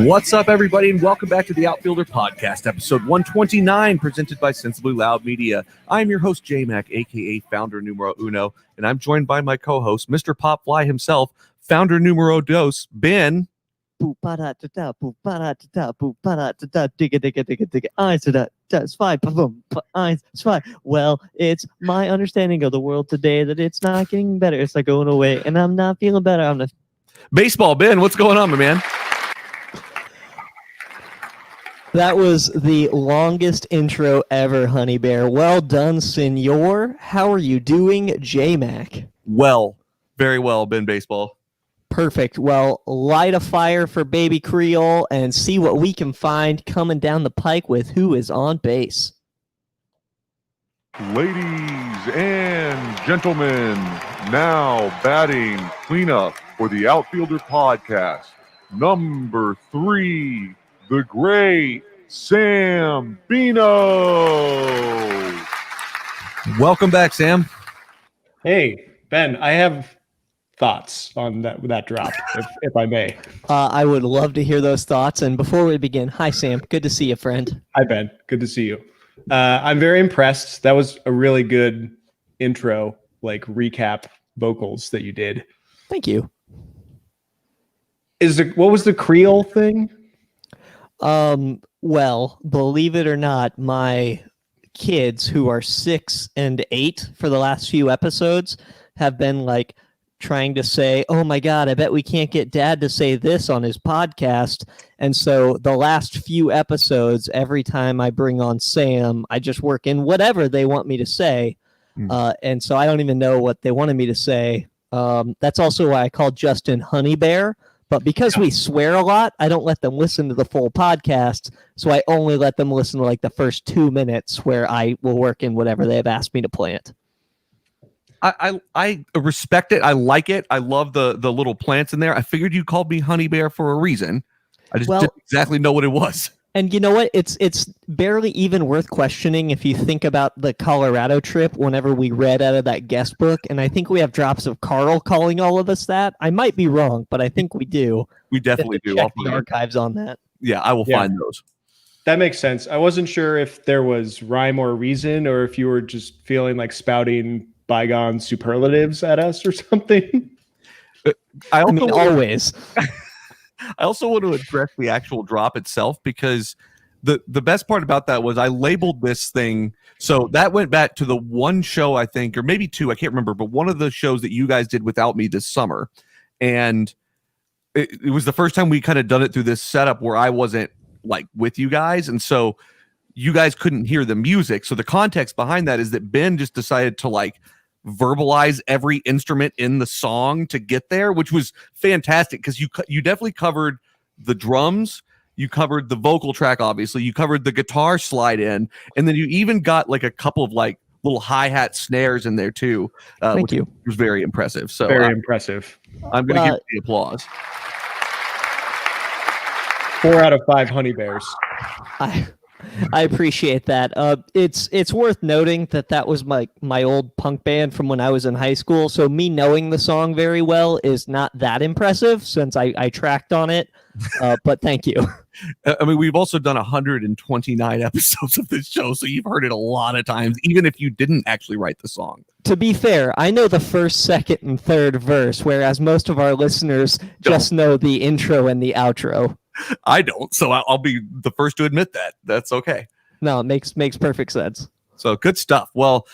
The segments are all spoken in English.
What's up, everybody, and welcome back to the Outfielder Podcast, episode 129, presented by Sensibly Loud Media. I'm your host, J-Mac, a.k.a. Founder Numero Uno, and I'm joined by my co-host, Mr. Pop Fly himself, Founder Numero Dos, Ben. Well, it's my understanding of the world today that it's not getting better. It's not going away, and I'm not feeling better. Baseball, Ben, what's going on, my man? That was the longest intro ever, Honey Bear. Well done, senor. How are you doing, J-Mac? Well, very well, Ben Baseball. Perfect. Well, light a fire for Baby Creole and see what we can find coming down the pike with Who is on Base. Ladies and gentlemen, now batting cleanup for the Outfielder Podcast, number 3, the great Sambino. Welcome back, Sam. Hey, Ben, I have thoughts on that drop, if I may. I would love to hear those thoughts. And before we begin, hi, Sam. Good to see you, friend. Hi, Ben. Good to see you. I'm very impressed. That was a really good intro, like recap vocals that you did. Thank you. What was the Creole thing? Well, believe it or not, my kids who are 6 and 8 for the last few episodes have been like trying to say, oh my God, I bet we can't get Dad to say this on his podcast. And so the last few episodes, every time I bring on Sam, I just work in whatever they want me to say. And so I don't even know what they wanted me to say. That's also why I called Justin Honey Bear. But because we swear a lot, I don't let them listen to the full podcast. So I only let them listen to like the first 2 minutes where I will work in whatever they have asked me to plant. I respect it. I like it. I love the little plants in there. I figured you called me Honey Bear for a reason. I just didn't exactly know what it was. And you know what? It's barely even worth questioning if you think about the Colorado trip whenever we read out of that guest book. And I think we have drops of Carl calling all of us that. I might be wrong, but I think we do. We definitely do. Check the archives on that. Yeah, I will find those. That makes sense. I wasn't sure if there was rhyme or reason or if you were just feeling like spouting bygone superlatives at us or something. Always. I also want to address the actual drop itself because the best part about that was I labeled this thing. So that went back to the one show, I think, or maybe two, I can't remember, but one of the shows that you guys did without me this summer. And it was the first time we kind of done it through this setup where I wasn't like with you guys. And so you guys couldn't hear the music. So the context behind that is that Ben just decided to like verbalize every instrument in the song to get there, which was fantastic because you definitely covered the drums, you covered the vocal track, obviously, you covered the guitar slide in, and then you even got like a couple of like little hi-hat snares in there too. Thank you. Was very impressive. So very impressive. I'm going to give you the applause. 4 out of 5 Honey Bears. I appreciate that. It's worth noting that was my old punk band from when I was in high school. So me knowing the song very well is not that impressive since I tracked on it. But thank you. I mean, we've also done 129 episodes of this show, so you've heard it a lot of times, even if you didn't actually write the song. To be fair, I know the first, second, and third verse, whereas most of our listeners just know the intro and the outro. I don't, so I'll be the first to admit that. That's okay. No, it makes perfect sense. So good stuff. Well,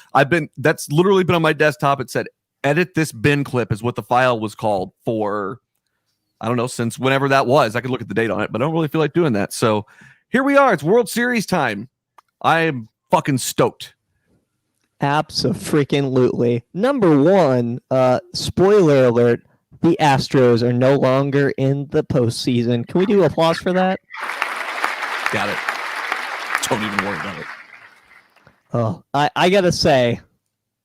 that's literally been on my desktop. It said, edit this bin clip is what the file was called for, I don't know, since whenever that was. I could look at the date on it, but I don't really feel like doing that. So here we are. It's World Series time. I'm fucking stoked. Abso-freaking-lutely. Number one, spoiler alert, the Astros are no longer in the postseason. Can we do applause for that? Got it. Don't even worry about it. Oh, I gotta say,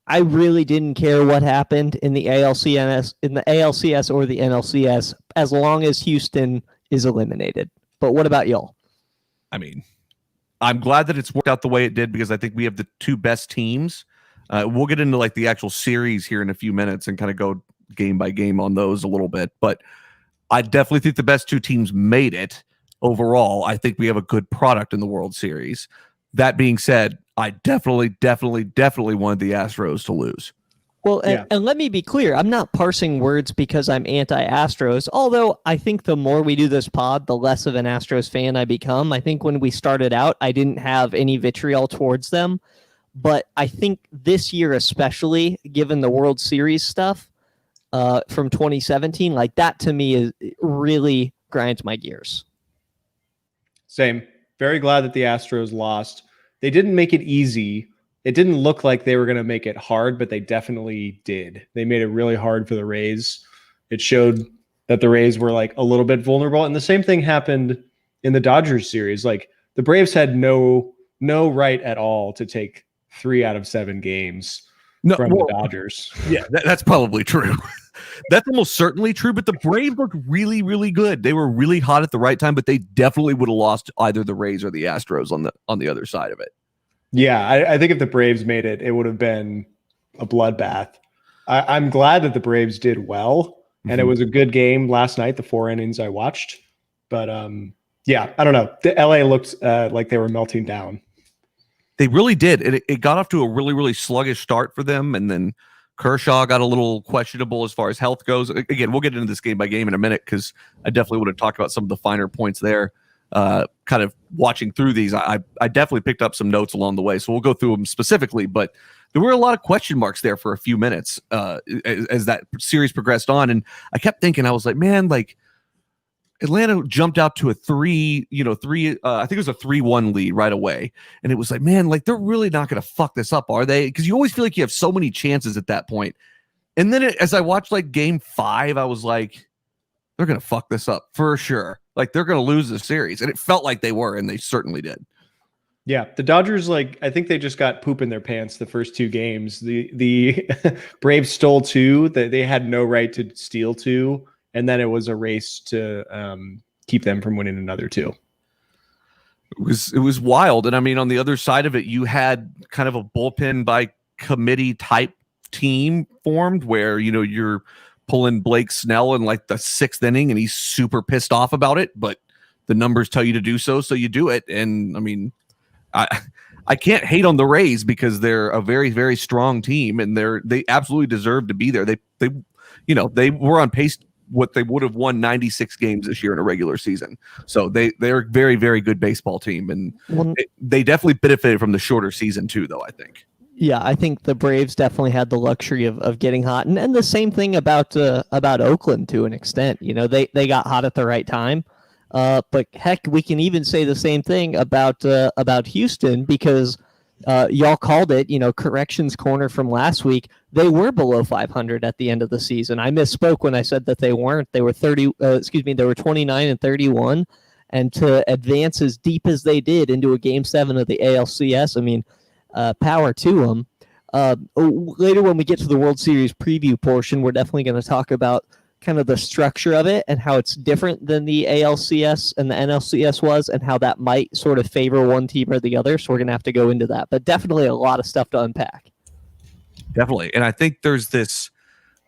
I really didn't care what happened in the ALCS or the NLCS as long as Houston is eliminated. But what about y'all? I mean, I'm glad that it's worked out the way it did because I think we have the two best teams. We'll get into like the actual series here in a few minutes and kind of go game by game on those a little bit. But I definitely think the best two teams made it. overall, I think we have a good product in the World Series. That being said, I definitely wanted the Astros to lose. Well, and let me be clear, I'm not parsing words because I'm anti-Astros, although I think the more we do this pod, the less of an Astros fan I become. I think when we started out, I didn't have any vitriol towards them, but I think this year especially, given the World Series stuff from 2017, like that to me really grinds my gears. Same. Very glad that the Astros lost. They didn't make it easy. It didn't look like they were going to make it hard, but they definitely did. They made it really hard for the Rays. It showed that the Rays were like a little bit vulnerable. And the same thing happened in the Dodgers series. Like the Braves had no right at all to take 3 out of 7 games from the Dodgers. Yeah, that's probably true. That's almost certainly true, but the Braves looked really, really good. They were really hot at the right time, but they definitely would have lost either the Rays or the Astros on the other side of it. Yeah, I think if the Braves made it, it would have been a bloodbath. I'm glad that the Braves did well, and it was a good game last night, the 4 innings I watched. But yeah, I don't know. The LA looked like they were melting down. They really did. It got off to a really, really sluggish start for them, and then Kershaw got a little questionable as far as health goes. Again, we'll get into this game by game in a minute because I definitely would have talked about some of the finer points there. Kind of watching through these, I definitely picked up some notes along the way, so we'll go through them specifically. But there were a lot of question marks there for a few minutes as that series progressed on, and I kept thinking, I was like, man, like Atlanta jumped out to a 3, I think it was a 3-1 lead right away, and it was like, man, like they're really not going to fuck this up, are they? Because you always feel like you have so many chances at that point. And then as I watched like game 5, I was like, they're going to fuck this up for sure. Like they're going to lose the series. And it felt like they were, and they certainly did. Yeah. The Dodgers, like, I think they just got poop in their pants the first 2 games. The Braves stole 2 that they had no right to steal 2. And then it was a race to keep them from winning another 2. It was wild. And I mean, on the other side of it, you had kind of a bullpen by committee type team formed where, you're pulling Blake Snell in like the 6th inning and he's super pissed off about it, but the numbers tell you to do so. So you do it. And I mean, I can't hate on the Rays because they're a very, very strong team and they absolutely deserve to be there. They were on pace what they would have won 96 games this year in a regular season. So they're a very, very good baseball team. And they definitely benefited from the shorter season too, though, I think. Yeah, I think the Braves definitely had the luxury of getting hot, and the same thing about Oakland to an extent. They got hot at the right time, but heck, we can even say the same thing about Houston because y'all called it. Corrections corner from last week. They were below 500 at the end of the season. I misspoke when I said that they weren't. They were They were 29-31, and to advance as deep as they did into a Game 7 of the ALCS. I mean. Power to them. Later when we get to the World Series preview portion, we're definitely going to talk about kind of the structure of it and how it's different than the ALCS and the NLCS was and how that might sort of favor one team or the other. So we're going to have to go into that. But definitely a lot of stuff to unpack. Definitely. And I think there's this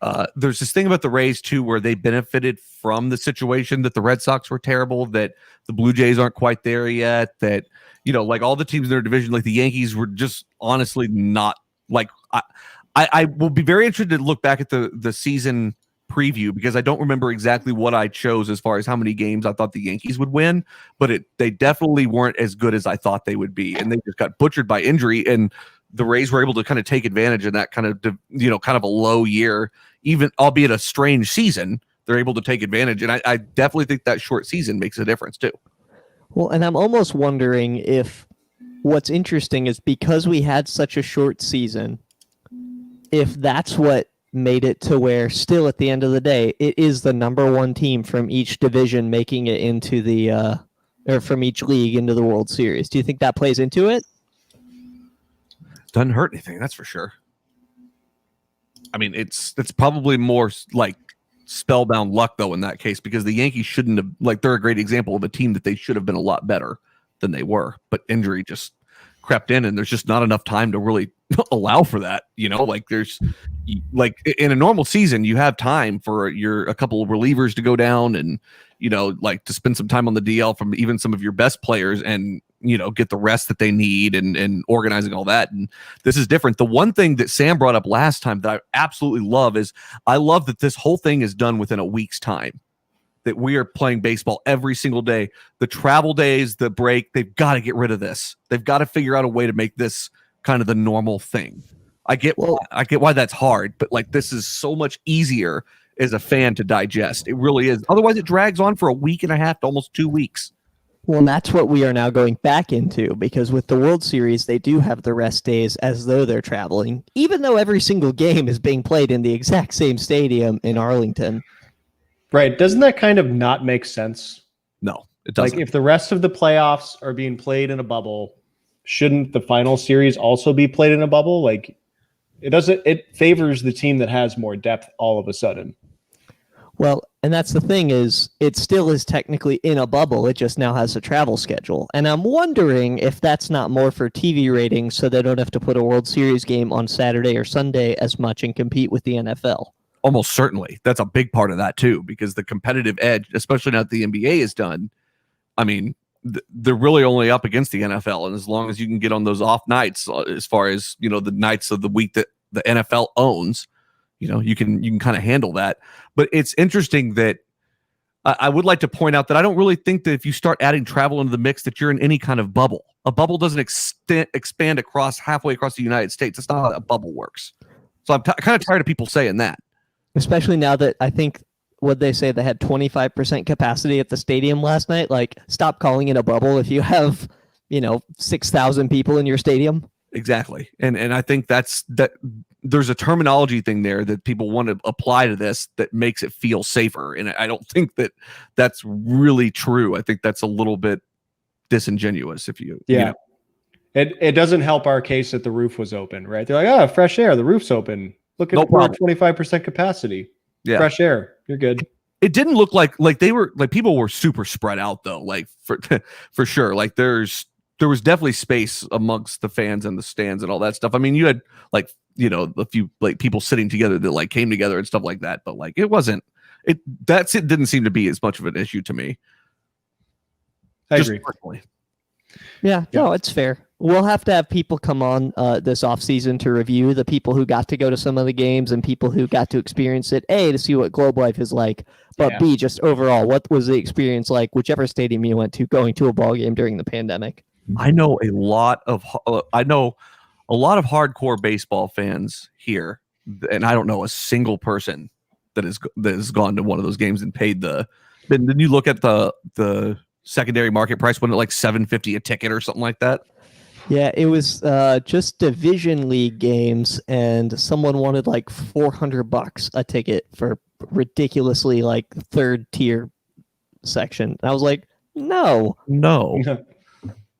thing about the Rays, too, where they benefited from the situation that the Red Sox were terrible, that the Blue Jays aren't quite there yet, that like all the teams in their division, like the Yankees were just honestly not like I will be very interested to look back at the season preview because I don't remember exactly what I chose as far as how many games I thought the Yankees would win, but they definitely weren't as good as I thought they would be. And they just got butchered by injury, and the Rays were able to kind of take advantage of that kind of a low year, even albeit a strange season. They're able to take advantage. And I definitely think that short season makes a difference too. Well, and I'm almost wondering if what's interesting is because we had such a short season, if that's what made it to where still at the end of the day, it is the number 1 team from each division making it into the or from each league into the World Series. Do you think that plays into it? Doesn't hurt anything, that's for sure. I mean, it's probably more like spellbound luck though in that case because the Yankees shouldn't have they're a great example of a team that they should have been a lot better than they were, but injury just crept in and there's just not enough time to really allow for that. Like there's like in a normal season, you have time for a couple of relievers to go down and like to spend some time on the DL from even some of your best players and get the rest that they need and organizing all that. And this is different. The one thing that Sam brought up last time that I absolutely love is I love that this whole thing is done within a week's time, that we are playing baseball every single day. The travel days, the break, they've got to get rid of this. They've got to figure out a way to make this kind of the normal thing. I get why that's hard, but like this is so much easier as a fan to digest. It really is. Otherwise it drags on for a week and a half to almost 2 weeks. Well, and that's what we are now going back into, because with the World Series, they do have the rest days as though they're traveling, even though every single game is being played in the exact same stadium in Arlington. Right. Doesn't that kind of not make sense? No, it doesn't. Like if the rest of the playoffs are being played in a bubble, shouldn't the final series also be played in a bubble? Like it favors the team that has more depth all of a sudden. Well, and that's the thing is it still is technically in a bubble. It just now has a travel schedule. And I'm wondering if that's not more for TV ratings so they don't have to put a World Series game on Saturday or Sunday as much and compete with the NFL. Almost certainly. That's a big part of that too, because the competitive edge, especially now that the NBA is done, I mean, they're really only up against the NFL. And as long as you can get on those off nights, as far as, the nights of the week that the NFL owns, you can kind of handle that. But it's interesting that I would like to point out that I don't really think that if you start adding travel into the mix that you're in any kind of bubble. A bubble doesn't expand halfway across the United States. That's not how a bubble works. So I'm kind of tired of people saying that. Especially now that I think what they say they had 25% capacity at the stadium last night. Like, stop calling it a bubble if you have, 6,000 people in your stadium. Exactly. And I think that there's a terminology thing there that people want to apply to this that makes it feel safer. And I don't think that that's really true. I think that's a little bit disingenuous if you. Yeah. It doesn't help our case that the roof was open, right? They're like, fresh air. The roof's open. Look at 25% capacity. Yeah. Fresh air. You're good. It didn't look like they were like people were super spread out though. Like for sure. Like there was definitely space amongst the fans and the stands and all that stuff. I mean, you had like, a few like people sitting together that like came together and stuff like that. But like, it didn't seem to be as much of an issue to me. I agree. Personally. Yeah, no, it's fair. We'll have to have people come on this offseason to review the people who got to go to some of the games and people who got to experience it, A, to see what Globe Life is like, but B, just overall, what was the experience like, whichever stadium you went to, going to a ball game during the pandemic? I know a lot of hardcore baseball fans here, and I don't know a single person that has gone to one of those games and paid the. Then you look at the secondary market price, wasn't it like $750 a ticket or something like that? Yeah, it was just Division League games, and someone wanted like $400 a ticket for ridiculously like third tier section. And I was like, no.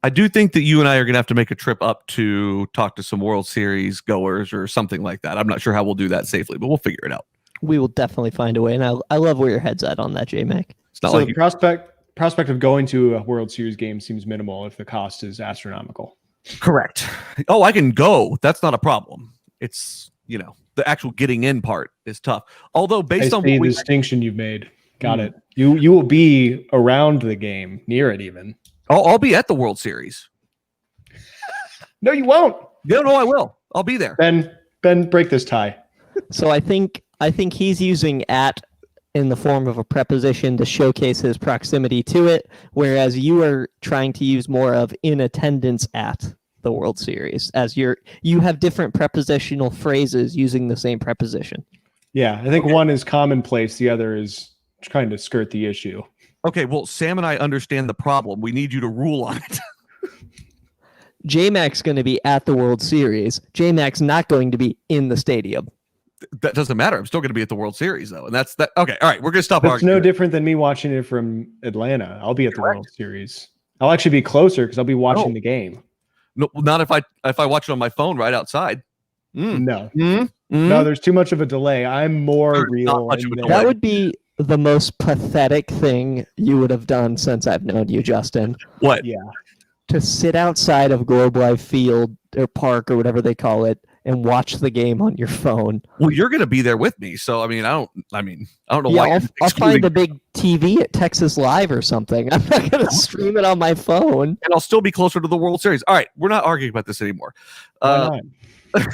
I do think that you and I are going to have to make a trip up to talk to some World Series goers or something like that. I'm not sure how we'll do that safely, but we'll figure it out. We will definitely find a way, and I love where your head's at on that, J-Mac. It's not so like the prospect of going to a World Series game seems minimal if the cost is astronomical. Correct. Oh, I can go. That's not a problem. It's, the actual getting in part is tough. Although based on the distinction you've made. Got it. You will be around the game, near it even. I'll be at the World Series. No, you won't. No, I will. I'll be there. Ben, break this tie. So I think he's using "at" in the form of a preposition to showcase his proximity to it, whereas you are trying to use more of "in attendance at" the World Series, as you have different prepositional phrases using the same preposition. Yeah, I think one is commonplace, the other is trying to skirt the issue. Okay, well, Sam and I understand the problem. We need you to rule on it. J-Mac's going to be at the World Series. J-Mac's not going to be in the stadium. That doesn't matter. I'm still going to be at the World Series, though. And that's that. Okay, all right, we're going to stop It's arguing. no different than me watching it from Atlanta. I'll be at the World Series. I'll actually be closer because I'll be watching the game. No, not if I watch it on my phone right outside. No. No, there's too much of a delay. I'm more real. That would be the most pathetic thing you would have done since I've known you, Justin. What? Yeah. To sit outside of Globe Life Field or park or whatever they call it and watch the game on your phone. Well, you're going to be there with me, so I don't know Yeah, why. I'll find a big TV at Texas Live or something. I'm not going to stream it on my phone. And I'll still be closer to the World Series. All right, we're not arguing about this anymore. Why not?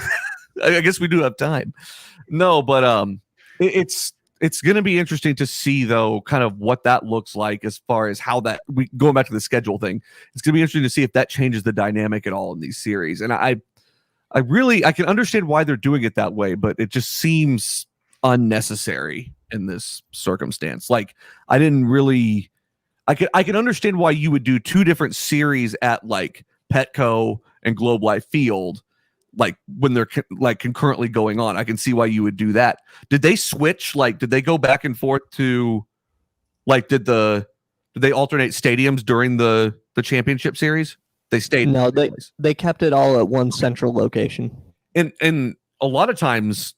I guess we do have time. No, but it's going to be interesting to see though, kind of what that looks like as far as how that we going back to the schedule thing. It's going to be interesting to see if that changes the dynamic at all in these series. And I can understand why they're doing it that way, but it just seems unnecessary in this circumstance. Like I can understand why you would do two different series at like Petco and Globe Life Field, like when they're like concurrently going on. I can see why you would do that. Did they switch? Like, did they go back and forth to, like, did they alternate stadiums during the championship series? They stayed. No, they kept it all at one central location. And a lot of times,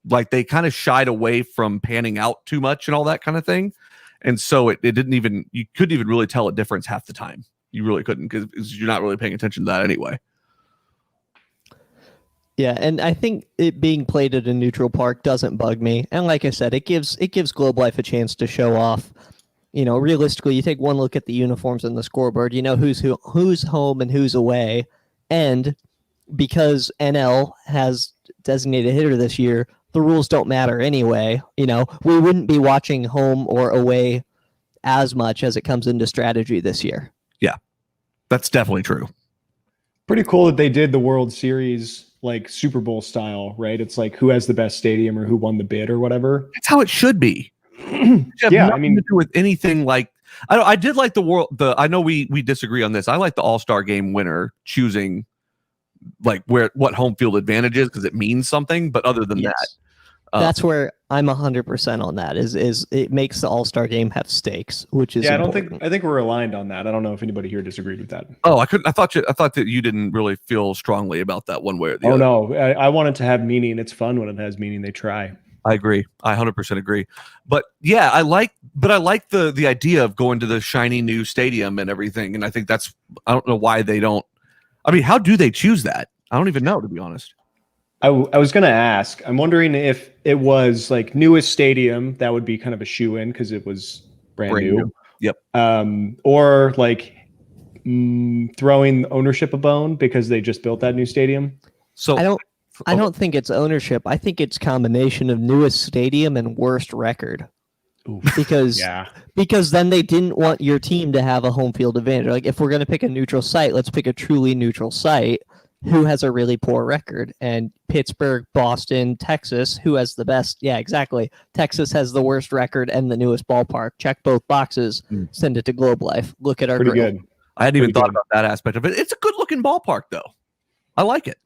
like they kind of shied away from panning out too much and all that kind of thing. And so it didn't even, you couldn't even really tell a difference half the time. You really couldn't because you're not really paying attention to that anyway. Yeah, and I think it being played at a neutral park doesn't bug me. And like I said, it gives Globe Life a chance to show off. You know, realistically, you take one look at the uniforms and the scoreboard, you know who's home and who's away. And because NL has designated hitter this year, the rules don't matter anyway. You know, we wouldn't be watching home or away as much as it comes into strategy this year. Yeah, that's definitely true. Pretty cool that they did the World Series like Super Bowl style, right? It's like who has the best stadium or who won the bid or whatever. That's how it should be. Yeah, I mean, to do with anything like I did like I know we disagree on this. I like the All-Star game winner choosing like what home field advantage is because it means something. But other than that, that's where I'm 100% on that. Is it makes the All-Star game have stakes, which is important. I think we're aligned on that. I don't know if anybody here disagreed with that. Oh, I thought that you didn't really feel strongly about that one way or the other. No, I want it to have meaning. It's fun when it has meaning. They try. I agree. I 100% agree. But yeah, I like the idea of going to the shiny new stadium and everything. And I think I don't know why they don't. I mean, how do they choose that? I don't even know, to be honest. I was going to ask. I'm wondering if it was like newest stadium, that would be kind of a shoe-in because it was brand new. Yep. Or like throwing ownership a bone because they just built that new stadium. So I don't think it's ownership. I think it's combination of newest stadium and worst record. Oof. Because then they didn't want your team to have a home field advantage. Like if we're going to pick a neutral site, let's pick a truly neutral site who has a really poor record. And Pittsburgh, Boston, Texas, who has the best? Yeah, exactly. Texas has the worst record and the newest ballpark. Check both boxes. Send it to Globe Life. Look at our pretty grill. good. I hadn't even thought about that aspect of it. It's a good looking ballpark though. I like it.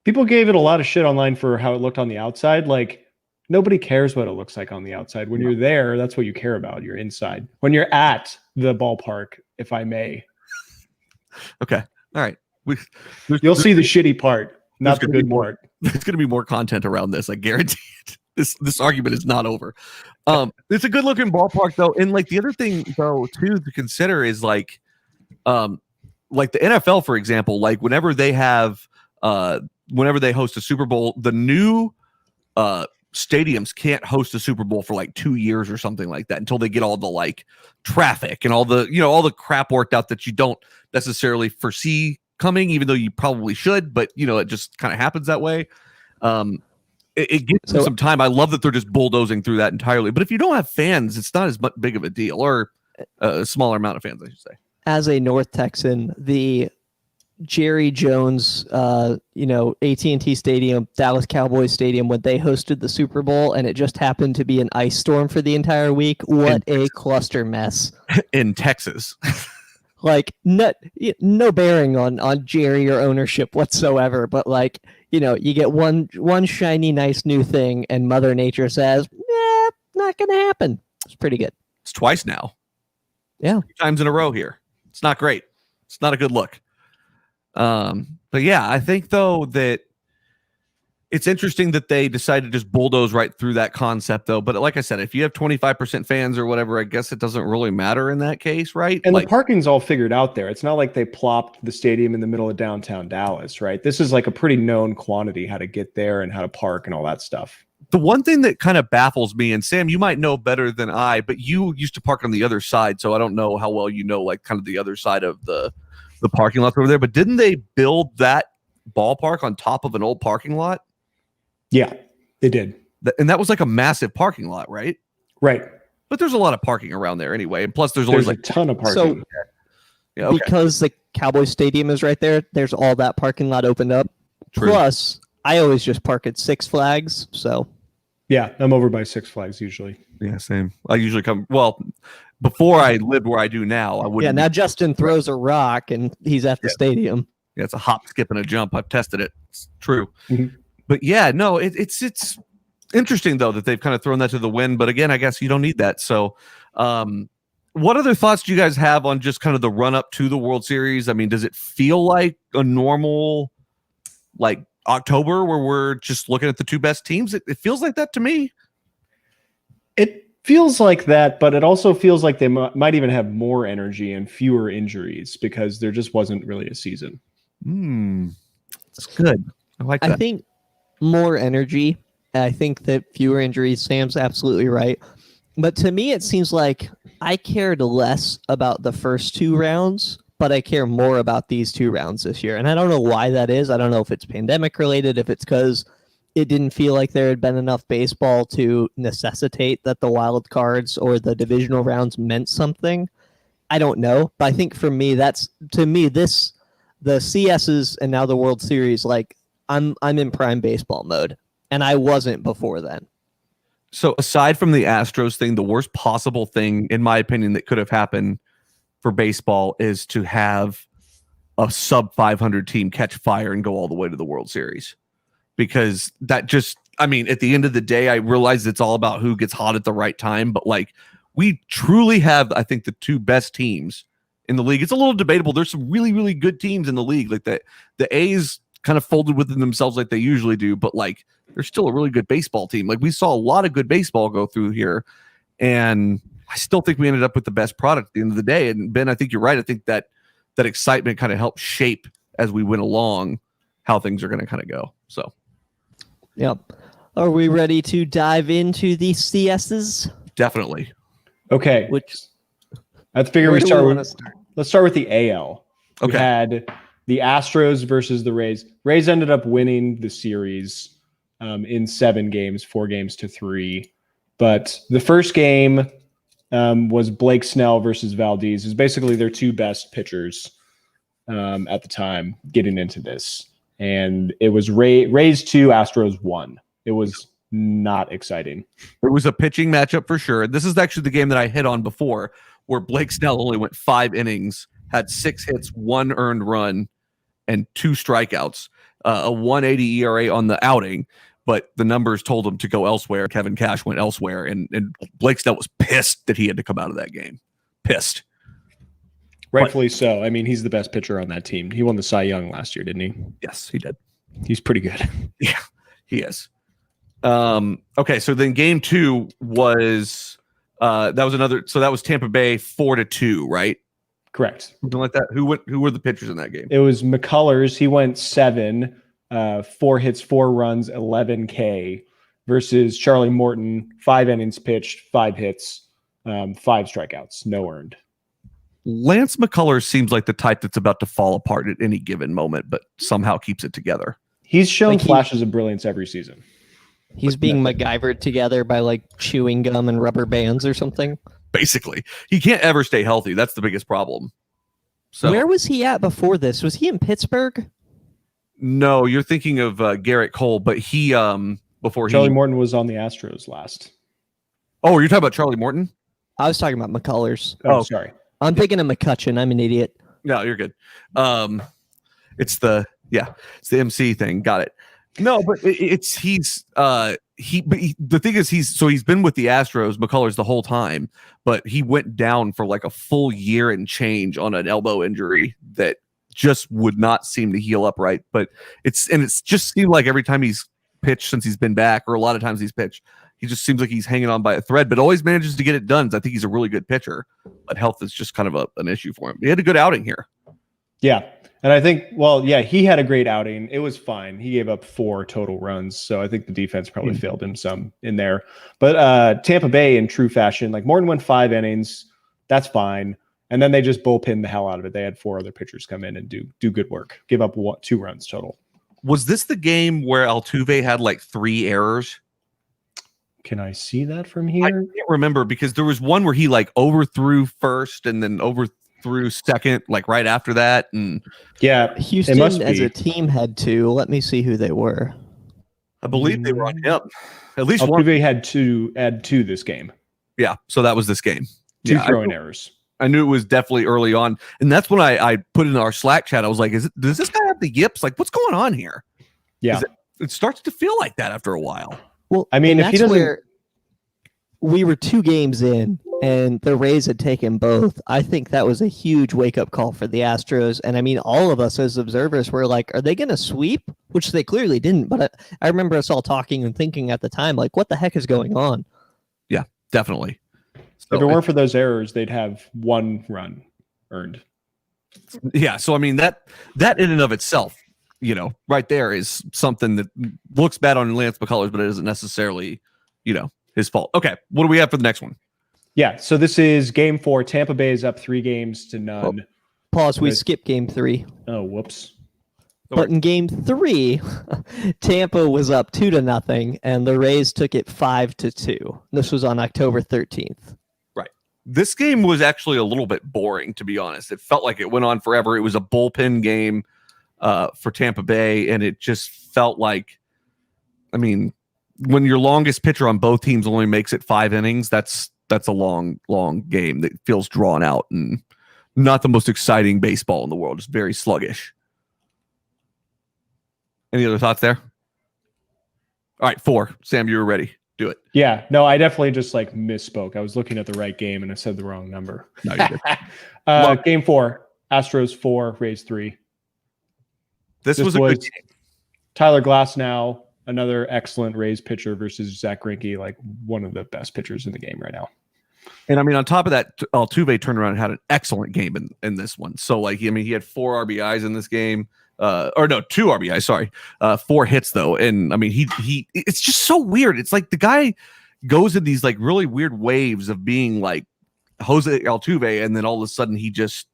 People gave it a lot of shit online for how it looked on the outside. Like nobody cares what it looks like on the outside. When you're there, that's what you care about. You're inside. When you're at the ballpark, if I may. Okay. All right. You'll see the shitty part, not the good part. There's going to be more content around this. I guarantee it. This argument is not over. It's a good looking ballpark though. And like the other thing though too to consider is like the NFL, for example, like whenever they host a Super Bowl, the new stadiums can't host a Super Bowl for like 2 years or something like that until they get all the like traffic and all the crap worked out that you don't necessarily foresee coming, even though you probably should, but it just kind of happens that way. It gives them some time. I love that they're just bulldozing through that entirely. But if you don't have fans, it's not as big of a deal, or a smaller amount of fans, I should say. As a North Texan, the Jerry Jones, AT&T Stadium, Dallas Cowboys Stadium, when they hosted the Super Bowl, and it just happened to be an ice storm for the entire week. What a cluster mess in Texas! Like no bearing on Jerry or ownership whatsoever. But like you get one shiny nice new thing, and Mother Nature says, not gonna happen. It's pretty good. It's twice now. Yeah, 2 times in a row here. It's not great. It's not a good look. But yeah, I think though that It's interesting that they decided to just bulldoze right through that concept, though. But like I said, if you have 25% fans or whatever, I guess it doesn't really matter in that case, right? And the parking's all figured out there. It's not like they plopped the stadium in the middle of downtown Dallas, right? This is like a pretty known quantity, how to get there and how to park and all that stuff. The one thing that kind of baffles me, and Sam, you might know better than I, but you used to park on the other side, so I don't know how well you know, like, kind of the other side of the parking lot over there. But didn't they build that ballpark on top of an old parking lot? Yeah, they did. And that was like a massive parking lot, right? Right. But there's a lot of parking around there anyway. And plus, there's always like a ton of parking. So, yeah, okay. because the Cowboy Stadium is right there, there's all that parking lot opened up. True. Plus, I always just park at Six Flags. So, yeah, I'm over by Six Flags usually. Yeah, same. I usually come, well, before I lived where I do now, I would. Yeah, now Justin throws a rock and he's at the stadium. Yeah, it's a hop, skip, and a jump. I've tested it. It's true. Mm-hmm. But yeah, no, it's interesting though that they've kind of thrown that to the wind. But again, I guess you don't need that. So, what other thoughts do you guys have on just kind of the run up to the World Series? I mean, does it feel like a normal, like October, where we're just looking at the two best teams? It feels like that to me. It feels like that, but it also feels like they might even have more energy and fewer injuries because there just wasn't really a season. That's good. I like that. I think more energy. I think that fewer injuries. Sam's absolutely right. But to me, it seems like I cared less about the first two rounds, but I care more about these two rounds this year. And I don't know why that is. I don't know if it's pandemic related, if it's because it didn't feel like there had been enough baseball to necessitate that the wild cards or the divisional rounds meant something. I don't know. But I think for me, the CSs and now the World Series, like I'm in prime baseball mode. And I wasn't before then. So aside from the Astros thing, the worst possible thing, in my opinion, that could have happened for baseball is to have a sub 500 team catch fire and go all the way to the World Series. Because that just, I mean, at the end of the day, I realize it's all about who gets hot at the right time. But like, we truly have, I think, the two best teams in the league. It's a little debatable. There's some really, really good teams in the league. Like the A's kind of folded within themselves like they usually do. But like, they're still a really good baseball team. Like, we saw a lot of good baseball go through here. And I still think we ended up with the best product at the end of the day. And Ben, I think you're right. I think that excitement kind of helped shape as we went along how things are going to kind of go. So, yep. Are we ready to dive into the CSs? Definitely. Okay. I figure let's start with the AL. Okay. We had the Astros versus the Rays. Rays ended up winning the series in 7 games, 4 games to 3. But the first game was Blake Snell versus Valdez. It was basically their two best pitchers at the time getting into this. And it was Rays 2, Astros 1. It was not exciting. It was a pitching matchup for sure. This is actually the game that I hit on before, where Blake Snell only went 5 innings, had 6 hits, 1 earned run, and 2 strikeouts, a 1.80 ERA on the outing. But the numbers told him to go elsewhere. Kevin Cash went elsewhere, and Blake Snell was pissed that he had to come out of that game. Pissed. Rightfully so. I mean, he's the best pitcher on that team. He won the Cy Young last year, didn't he? Yes, he did. He's pretty good. Yeah, he is. Okay, so then game 2 was that was Tampa Bay 4-2, right? Correct. Something like that. Who were the pitchers in that game? It was McCullers. He went 7, 4 hits, 4 runs, 11 K, versus Charlie Morton, 5 innings pitched, 5 hits, 5 strikeouts, no earned. Lance McCullers seems like the type that's about to fall apart at any given moment, but somehow keeps it together. He's shown flashes of brilliance every season. He's being MacGyvered together by like chewing gum and rubber bands or something. Basically, he can't ever stay healthy. That's the biggest problem. So where was he at before this? Was he in Pittsburgh? No, you're thinking of Garrett Cole, but he Charlie Morton was on the Astros last. Oh, you're talking about Charlie Morton? I was talking about McCullers. Oh, sorry. I'm thinking of McCutcheon. I'm an idiot. No, you're good. It's the MC thing. Got it. No, but the thing is he's been with the Astros, McCullers, the whole time, but he went down for like a full year and change on an elbow injury that just would not seem to heal up right. But it's just seemed like every time he's pitched since he's been back, or a lot of times he's pitched. He just seems like he's hanging on by a thread, but always manages to get it done. So I think he's a really good pitcher, but health is just kind of an issue for him. He had a good outing here. Yeah. And I think, well, yeah, he had a great outing. It was fine. He gave up 4 total runs. So I think the defense probably failed him some in there. But Tampa Bay, in true fashion, like Morton went 5 innings. That's fine. And then they just bullpen the hell out of it. They had 4 other pitchers come in and do good work. Give up 2 runs total. Was this the game where Altuve had like 3 errors? Can I see that from here? I can't remember, because there was one where he like overthrew first and then overthrew second, like right after that. And yeah, Houston as a team had 2. Let me see who they were. I believe they were on him. At least one. Altuve had to add 2 this game. Yeah, so that was this game. 2 throwing errors. I knew it was definitely early on, and that's when I put in our Slack chat. I was like, does this guy have the yips? Like, what's going on here? Yeah, it starts to feel like that after a while. Well, I mean, if he doesn't, where we were 2 games in, and the Rays had taken both. I think that was a huge wake-up call for the Astros. And I mean, all of us as observers were like, are they going to sweep? Which they clearly didn't. But I remember us all talking and thinking at the time, like, what the heck is going on? Yeah, definitely. So if it weren't for those errors, they'd have 1 run earned. Yeah, so I mean, that in and of itself, right there is something that looks bad on Lance McCullers, but it isn't necessarily, his fault. Okay, what do we have for the next one? Yeah, so this is game 4. Tampa Bay is up 3-0. Pause. We skipped game 3. Oh, whoops. But in game 3, Tampa was up 2-0, and the Rays took it 5-2. This was on October 13th. Right. This game was actually a little bit boring, to be honest. It felt like it went on forever. It was a bullpen game for Tampa Bay, and it just felt like, I mean, when your longest pitcher on both teams only makes it 5 innings, that's a long game that feels drawn out and not the most exciting baseball in the world. It's very sluggish. Any other thoughts there? All right, 4. Sam, you were ready. Do it. Yeah, no, I definitely just like misspoke. I was looking at the right game and I said the wrong number. No, you did. Game 4, Astros 4, Rays 3. This was a good game. Tyler Glasnow, another excellent Rays pitcher versus Zach Greinke, like one of the best pitchers in the game right now. And I mean, on top of that, Altuve turned around and had an excellent game in this one. So, like, I mean, he had 4 RBIs in this game. 2 RBIs, sorry. 4 hits, though. And, I mean, he it's just so weird. It's like the guy goes in these, like, really weird waves of being, like, Jose Altuve, and then all of a sudden he just,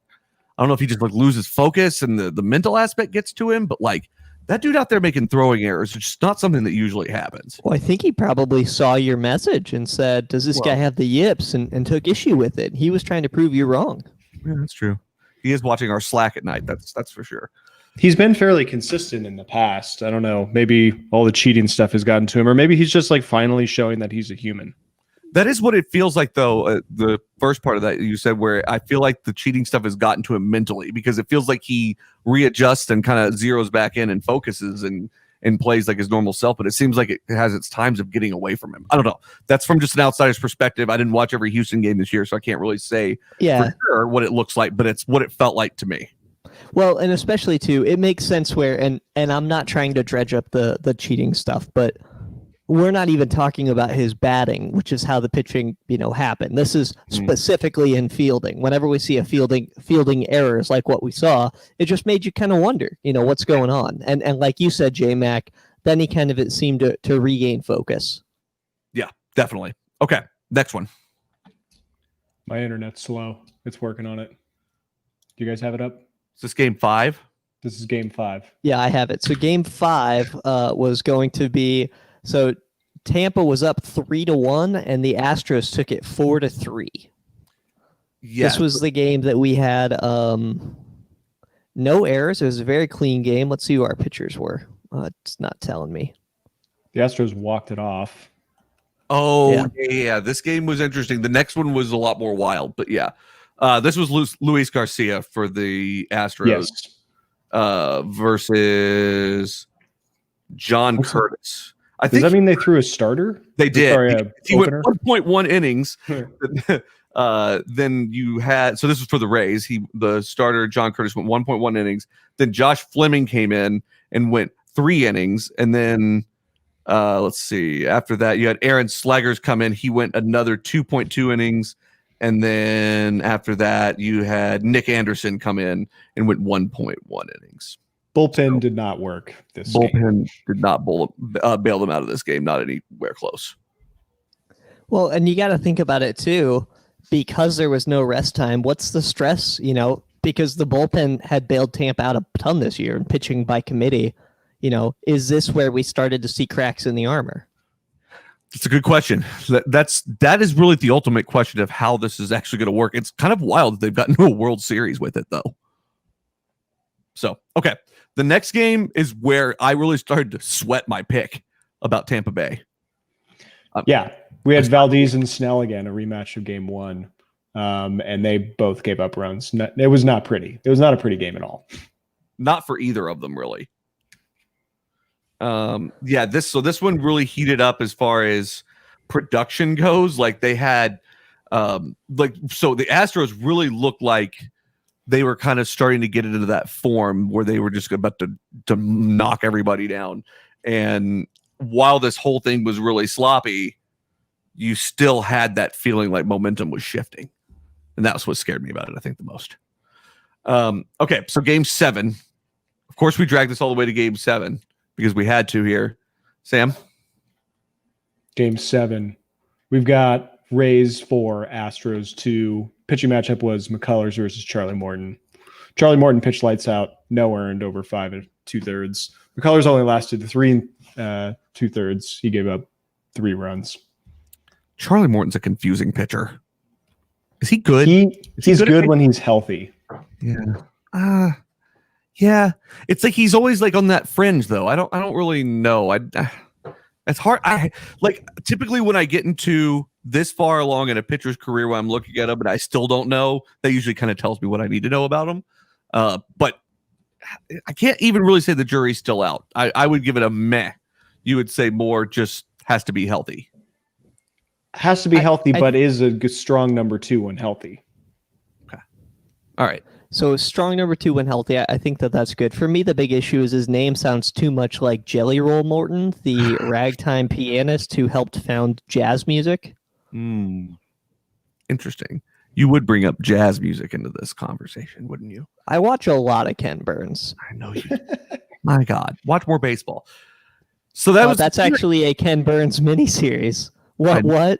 I don't know if he just, like, loses focus and the mental aspect gets to him, but, like, that dude out there making throwing errors, it's just not something that usually happens. Well, I think he probably saw your message and said, does this guy have the yips, and took issue with it. He was trying to prove you wrong. Yeah, that's true. He is watching our Slack at night. That's for sure. He's been fairly consistent in the past. I don't know. Maybe all the cheating stuff has gotten to him, or maybe he's just like finally showing that he's a human. That is what it feels like, though. The first part of that you said, where I feel like the cheating stuff has gotten to him mentally, because it feels like he readjusts and kind of zeroes back in and focuses and plays like his normal self. But it seems like it has its times of getting away from him. I don't know. That's from just an outsider's perspective. I didn't watch every Houston game this year, so I can't really say for sure what it looks like, but it's what it felt like to me. Well, and especially too, it makes sense where, and I'm not trying to dredge up the cheating stuff, but we're not even talking about his batting, which is how the pitching, happened. This is specifically in fielding. Whenever we see a fielding errors like what we saw, it just made you kind of wonder, what's going on. And like you said, J-Mac, then he kind of it seemed to regain focus. Yeah, definitely. Okay, next one. My internet's slow. It's working on it. Do you guys have it up? Is this game 5? This is game 5. Yeah, I have it. So game 5 was going to be, so Tampa was up 3-1 and the Astros took it 4-3. Yeah. This was the game that we had no errors. It was a very clean game. Let's see who our pitchers were. It's not telling me. The Astros walked it off. Oh, yeah. This game was interesting. The next one was a lot more wild, but yeah. This was Luis Garcia for the Astros versus John Curtis. Does that mean they threw a starter? They did. Sorry, he went 1.1 innings. Then you had, so this was for the Rays. The starter, John Curtis, went 1.1 innings. Then Josh Fleming came in and went 3 innings. And then Let's see. After that, you had Aaron Slaggers come in. He went another 2.2 innings. And then after that, you had Nick Anderson come in and went 1.1 innings. Bullpen did not work this Bullpen game. did not bail them out of this game. Not anywhere close. Well, and you got to think about it too, because there was no rest time. What's the stress? Because the bullpen had bailed Tampa out a ton this year and pitching by committee. Is this where we started to see cracks in the armor? It's a good question. That is really the ultimate question of how this is actually going to work. It's kind of wild that they've gotten to a World Series with it, though. So, okay. The next game is where I really started to sweat my pick about Tampa Bay. Yeah. We had Valdez and Snell again, a rematch of game 1. And they both gave up runs. It was not pretty. It was not a pretty game at all. Not for either of them, really. This one really heated up as far as production goes. Like they had so the Astros really looked like they were kind of starting to get into that form where they were just about to knock everybody down. And while this whole thing was really sloppy, you still had that feeling like momentum was shifting. And that's what scared me about it, I think, the most. Okay, so game 7. Of course, we dragged this all the way to game 7 because we had to here. Sam? Game 7. We've got Rays 4, Astros 2. Pitching matchup was McCullers versus Charlie Morton. Charlie Morton pitched lights out, no earned, over 5 2/3. McCullers only lasted 3 2/3. He gave up 3 runs. Charlie Morton's a confusing pitcher. Is he good? He's good when he's healthy. Yeah. Yeah. It's like he's always like on that fringe, though. I don't really know. It's hard. Typically when I get into this far along in a pitcher's career where I'm looking at him and I still don't know, that usually kind of tells me what I need to know about him. But I can't even really say the jury's still out. I would give it a meh. You would say more just has to be healthy. Has to be healthy, but is a good, strong number 2 when healthy. Okay. All right. So strong number 2 when healthy. I think that's good. For me, the big issue is his name sounds too much like Jelly Roll Morton, the ragtime pianist who helped found jazz music. Interesting. You would bring up jazz music into this conversation, wouldn't you? I watch a lot of Ken Burns. I know you. My God. Watch more baseball. So that's actually a Ken Burns miniseries. What?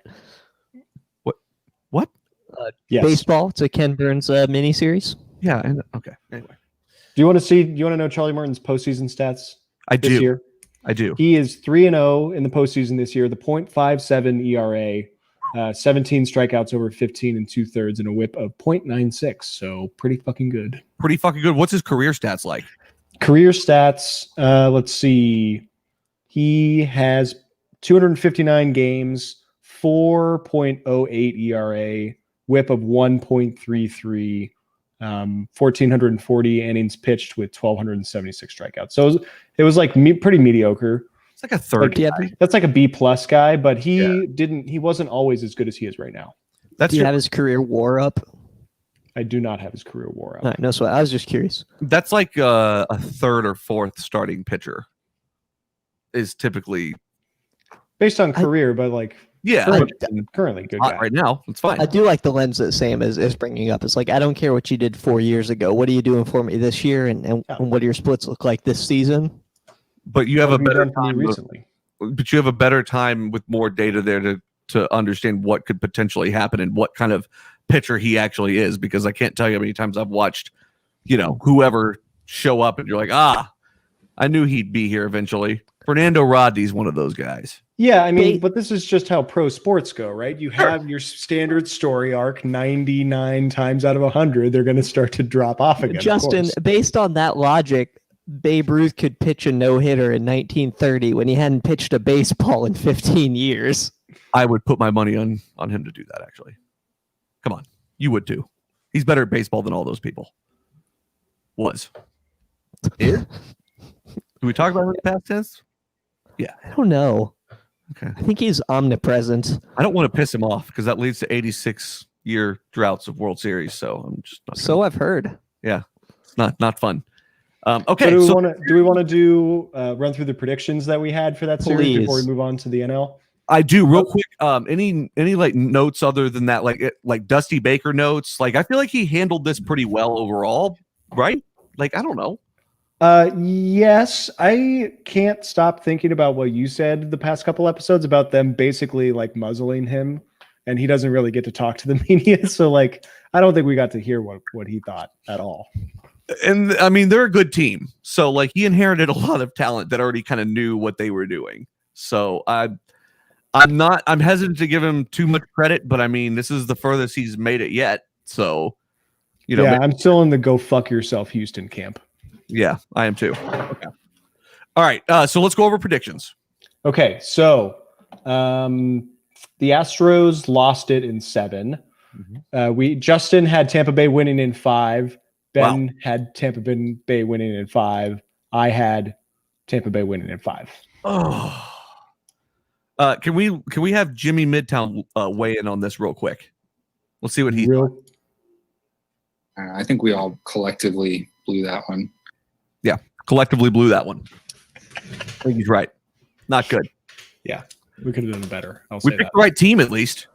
Yes. Baseball. It's a Ken Burns miniseries. Yeah. Okay. Anyway, Do you want to know Charlie Morton's postseason stats? This year? I do. He is 3-0 in the postseason this year. The .57 ERA, 17 strikeouts over 15 2/3, and a WHIP of .96. So pretty fucking good. What's his career stats like? Career stats. Let's see. He has 259 games, 4.08 ERA, WHIP of 1.33, 1,440 innings pitched with 1,276 strikeouts. So it was like pretty mediocre. It's like a third guy. That's like a B+ guy, but he wasn't always as good as he is right now. Do you have his career WAR up? I do not have his career WAR up. All right, no sweat. I was just curious. That's like a third or fourth starting pitcher is typically based on career, but like currently good guy. Right now. It's fine. I do like the lens that Sam is bringing up. It's like, I don't care what you did 4 years ago. What are you doing for me this year? And what do your splits look like this season? But you have a better time recently. But you have a better time with more data there to understand what could potentially happen and what kind of pitcher he actually is. Because I can't tell you how many times I've watched, whoever show up and you're like, I knew he'd be here eventually. Fernando Rodney's one of those guys. Yeah, I mean, but this is just how pro sports go, right? You have your standard story arc 99 times out of 100. They're going to start to drop off again. Justin, based on that logic, Babe Ruth could pitch a no-hitter in 1930 when he hadn't pitched a baseball in 15 years. I would put my money on him to do that, actually. Come on. You would too. He's better at baseball than all those people. Was. Is? Do we talk about it in the past tense? Yeah. I don't know. Okay. I think he's omnipresent. I don't want to piss him off because that leads to 86-year droughts of World Series. So I'm just not. So I've heard. Yeah, it's not fun. Okay, So so do we want to do run through the predictions that we had for that series Please. before we move on to the NL? I do real quick. Any like notes other than that, like Dusty Baker notes? Like I feel like he handled this pretty well overall, right? Like I don't know. Yes, I can't stop thinking about what you said the past couple episodes about them basically like muzzling him, and he doesn't really get to talk to the media. So like, I don't think we got to hear what he thought at all. And I mean, they're a good team, so like he inherited a lot of talent that already kind of knew what they were doing. So I'm hesitant to give him too much credit, but I mean, this is the furthest he's made it yet. So, Yeah, I'm still in the go fuck yourself Houston camp. Yeah, I am too. Okay. All right. So let's go over predictions. Okay, so the Astros lost it in 7. Justin had Tampa Bay winning in 5. Ben had Tampa Bay winning in 5. I had Tampa Bay winning in 5. Oh. Can we have Jimmy Midtown weigh in on this real quick? Let's see what he. I think we all collectively blew that one. Yeah, collectively blew that one. I think he's right. Not good. Yeah, we could have done better. We picked the right team at least.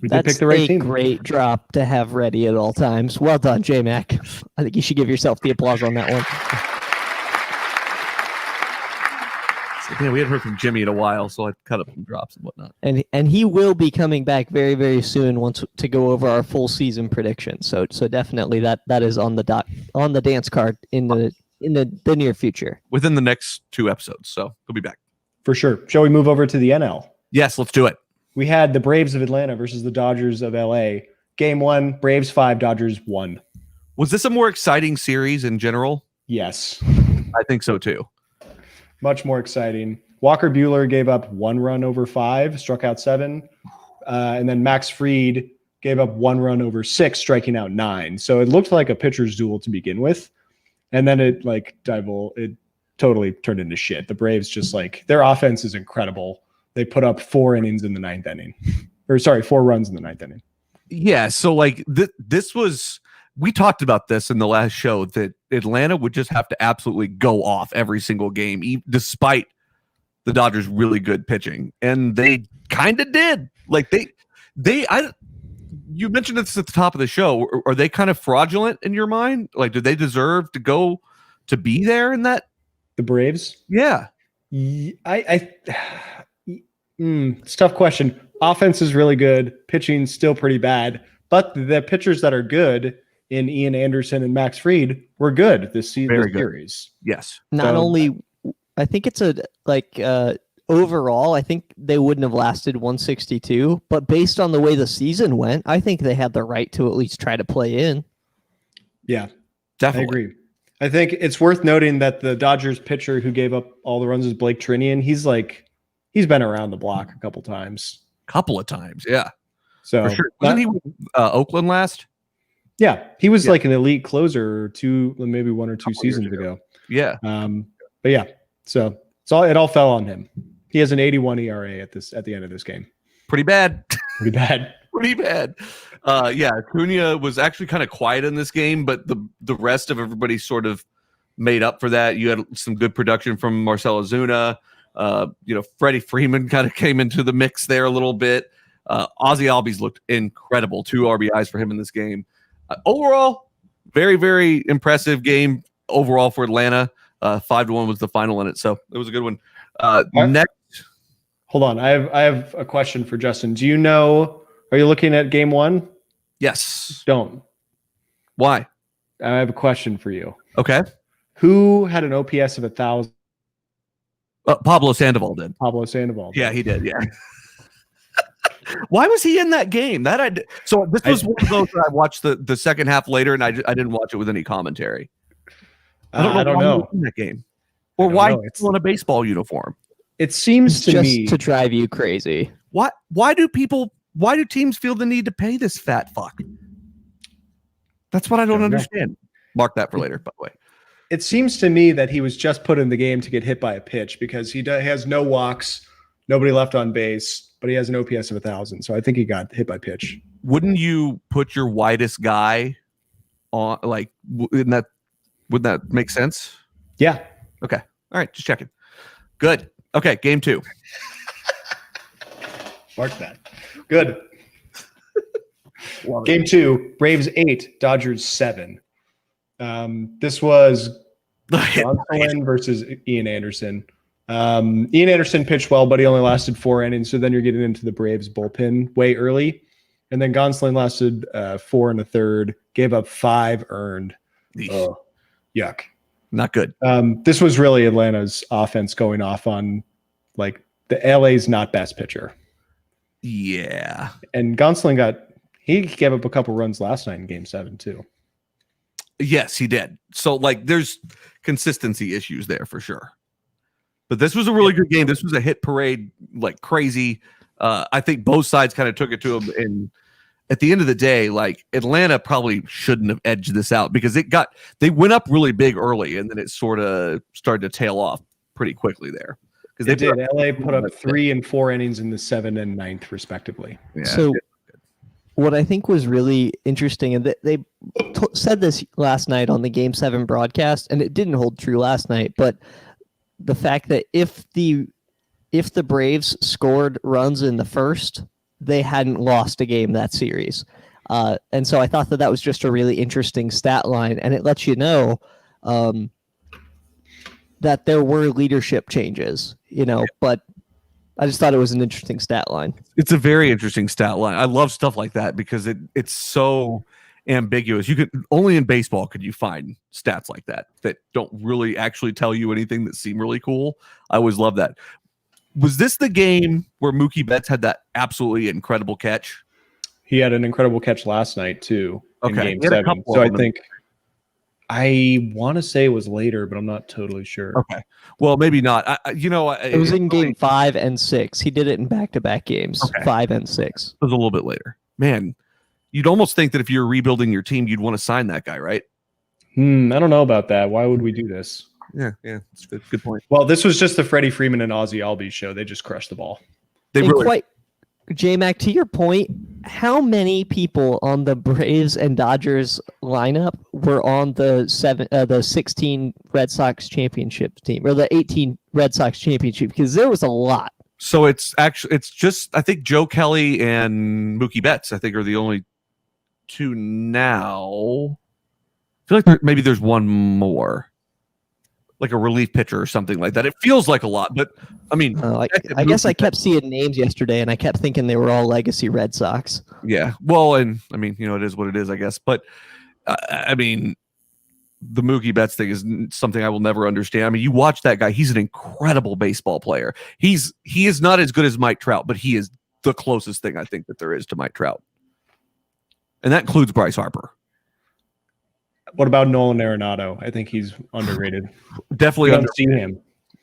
We did pick the right team. Great drop to have ready at all times. Well done, J-Mac. I think you should give yourself the applause on that one. Yeah, we hadn't heard from Jimmy in a while, so I cut up some drops and whatnot. And he will be coming back very, very soon to go over our full season predictions. So definitely that is on the dance card in the near future. Within the next 2 episodes, so he'll be back. For sure. Shall we move over to the NL? Yes, let's do it. We had the Braves of Atlanta versus the Dodgers of LA. Game 1, Braves 5, Dodgers 1. Was this a more exciting series in general? Yes. I think so too. Much more exciting. Walker Buehler gave up 1 run over 5, struck out 7. And then Max Fried gave up 1 run over 6, striking out 9. So it looked like a pitcher's duel to begin with. And then it totally turned into shit. The Braves just their offense is incredible. They put up 4 innings in the 9th inning. 4 runs in the 9th inning. Yeah, so this was, we talked about this in the last show that Atlanta would just have to absolutely go off every single game, despite the Dodgers' really good pitching, and they kind of did. You mentioned this at the top of the show. Are they kind of fraudulent in your mind? Like, do they deserve to be there in that? The Braves? Yeah, it's a tough question. Offense is really good. Pitching still pretty bad, but the pitchers that are good in Ian Anderson and Max Fried were good this series. Yes. Not only, I think it's overall, I think they wouldn't have lasted 162, but based on the way the season went, I think they had the right to at least try to play in. Yeah, definitely. I agree. I think it's worth noting that the Dodgers pitcher who gave up all the runs is Blake Trinian. He's been around the block a couple times. Yeah. So for sure. Wasn't he with Oakland last? Yeah, he was like an elite closer maybe 1 or 2 seasons ago. Yeah. But yeah, so it all fell on him. He has an 81 ERA at the end of this game. Pretty bad. Pretty bad. Acuna was actually kind of quiet in this game, but the rest of everybody sort of made up for that. You had some good production from Marcell Ozuna. Freddie Freeman kind of came into the mix there a little bit. Ozzy Albies looked incredible. 2 RBIs for him in this game. Overall, very, very impressive game overall for Atlanta. 5-1 was the final in it, so it was a good one. Next, hold on, I have a question for Justin. Do you know? Are you looking at game 1? Yes. Don't. Why? I have a question for you. Okay. Who had an OPS of 1,000? Pablo Sandoval did. Pablo Sandoval. Yeah, he did. Yeah. Why was he in that game? So this was one of those that I watched the second half later, and I didn't watch it with any commentary. I don't know why he was in that game, or why he's on a baseball uniform. It seems to me to drive you crazy. Why do teams feel the need to pay this fat fuck? That's what I don't understand. Mark that for later, by the way. It seems to me that he was just put in the game to get hit by a pitch because he has no walks, nobody left on base, but he has an OPS of 1,000. So I think he got hit by pitch. Wouldn't you put your widest guy on, wouldn't that make sense? Yeah. Okay. All right. Just checking. Good. Okay. Game 2. Mark that. Good. Game 2, Braves 8, Dodgers 7. This was Gonsolin versus Ian Anderson. Ian Anderson pitched well, but he only lasted 4 innings. So then you're getting into the Braves bullpen way early. And then Gonsolin lasted 4 1/3, gave up 5 earned. Oh, yuck. Not good. This was really Atlanta's offense going off on like the LA's not best pitcher. Yeah. And Gonsolin he gave up a couple runs last night in game 7 too. Yes, he did. So like there's consistency issues there for sure. But this was a really good game. This was a hit parade like crazy. I think both sides kind of took it to him, and at the end of the day, like Atlanta probably shouldn't have edged this out because they went up really big early and then it sort of started to tail off pretty quickly there. Because they did. LA put up 3 and 4 innings in the 7th and 9th, respectively. Yeah. So what I think was really interesting, and they said this last night on the Game 7 broadcast, and it didn't hold true last night, but the fact that if the Braves scored runs in the first, they hadn't lost a game that series. And so I thought that was just a really interesting stat line, and it lets you know that there were leadership changes, but I just thought it was an interesting stat line. It's a very interesting stat line. I love stuff like that because it's so ambiguous. You could only in baseball could you find stats like that don't really actually tell you anything that seem really cool. I always love that. Was this the game where Mookie Betts had that absolutely incredible catch? He had an incredible catch last night too. Okay. In game 7. So I want to say it was later, but I'm not totally sure. Okay. Well, maybe not. It was in game 5 and 6. He did it in back-to-back games, 5 and 6. It was a little bit later. Man, you'd almost think that if you're rebuilding your team, you'd want to sign that guy, right? I don't know about that. Why would we do this? Yeah, it's a good point. Well, this was just the Freddie Freeman and Ozzie Albies show. They just crushed the ball. J-Mac, to your point, how many people on the Braves and Dodgers lineup were on the 16 Red Sox championship team or the 18 Red Sox championship? Because there was a lot. So it's just I think Joe Kelly and Mookie Betts I think are the only 2 now. I feel like maybe there's one more, like a relief pitcher or something like that. It feels like a lot, but I mean, I guess I kept seeing names yesterday, and I kept thinking they were all legacy Red Sox. Yeah, well, and I mean, it is what it is, I guess. But I mean, the Mookie Betts thing is something I will never understand. I mean, you watch that guy; he's an incredible baseball player. He is not as good as Mike Trout, but he is the closest thing I think that there is to Mike Trout, and that includes Bryce Harper. What about Nolan Arenado? I think he's underrated. Definitely underrated. Him.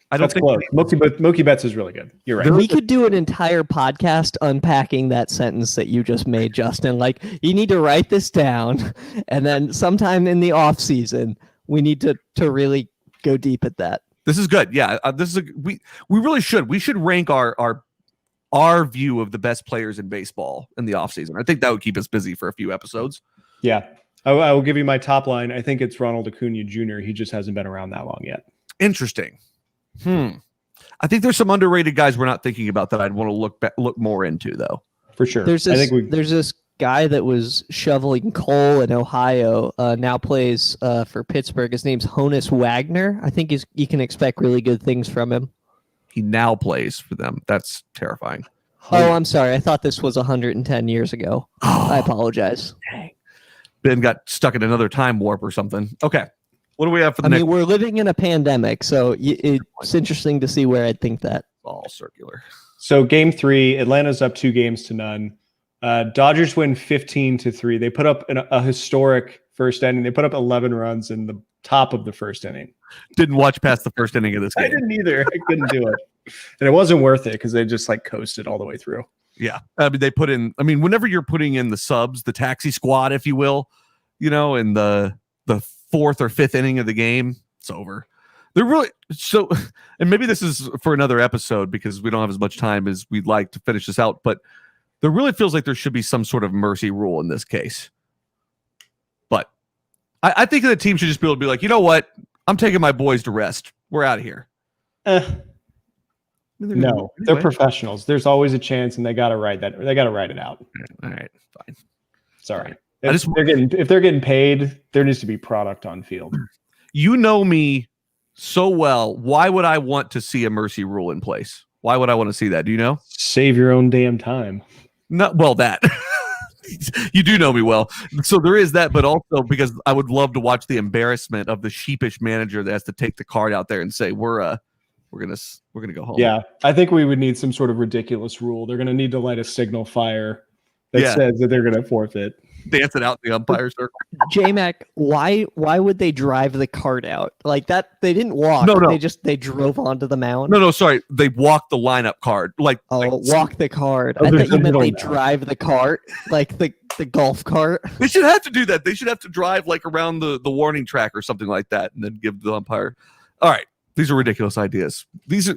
I don't think Mookie Betts is really good. You're right. We could do an entire podcast unpacking that sentence that you just made, Justin. Like, you need to write this down, and then sometime in the off season, we need to really go deep at that. This is good. Yeah, we really should. We should rank our view of the best players in baseball in the off season. I think that would keep us busy for a few episodes. Yeah. I will give you my top line. I think it's Ronald Acuna Jr. He just hasn't been around that long yet. Interesting. I think there's some underrated guys we're not thinking about that I'd want to look more into, though. For sure. There's this guy that was shoveling coal in Ohio, now plays for Pittsburgh. His name's Honus Wagner. I think you can expect really good things from him. He now plays for them. That's terrifying. Oh, I'm sorry. I thought this was 110 years ago. I apologize. Dang. Ben got stuck in another time warp or something. Okay. What do we have for the next? I mean, we're living in a pandemic, so it's interesting to see where I'd think that. All circular. So game 3, Atlanta's up 2-0. Dodgers win 15-3. They put up a historic first inning. They put up 11 runs in the top of the first inning. Didn't watch past the first inning of this game. I didn't either. I couldn't do it. And it wasn't worth it because they just coasted all the way through. Yeah. Whenever you're putting in the subs, the taxi squad, if you will, in the 4th or 5th inning of the game, it's over. They're really so, and maybe this is for another episode because we don't have as much time as we'd like to finish this out, but there really feels like there should be some sort of mercy rule in this case. But I think the team should just be able to be like, you know what? I'm taking my boys to rest. We're out of here. No, they're professionals. There's always a chance, and they got to write that. They got to write it out. All right, fine. Sorry. If they're getting paid, there needs to be product on field. You know me so well. Why would I want to see a mercy rule in place? Why would I want to see that? Do you know? Save your own damn time. Not well that. You do know me well. So there is that, but also because I would love to watch the embarrassment of the sheepish manager that has to take the card out there and say, we're gonna go home. Yeah, I think we would need some sort of ridiculous rule. They're gonna need to light a signal fire that says that they're gonna forfeit. Dance it out in the umpire circle. J-Mac, why would they drive the cart out like that? They didn't walk. No. They drove onto the mound. No, sorry. They walked the lineup card. Walk the cart. Oh, I thought you meant they now. drive the cart, like the golf cart. They should have to do that. They should have to drive like around the warning track or something like that, and then give the umpire. All right, these are ridiculous ideas. These are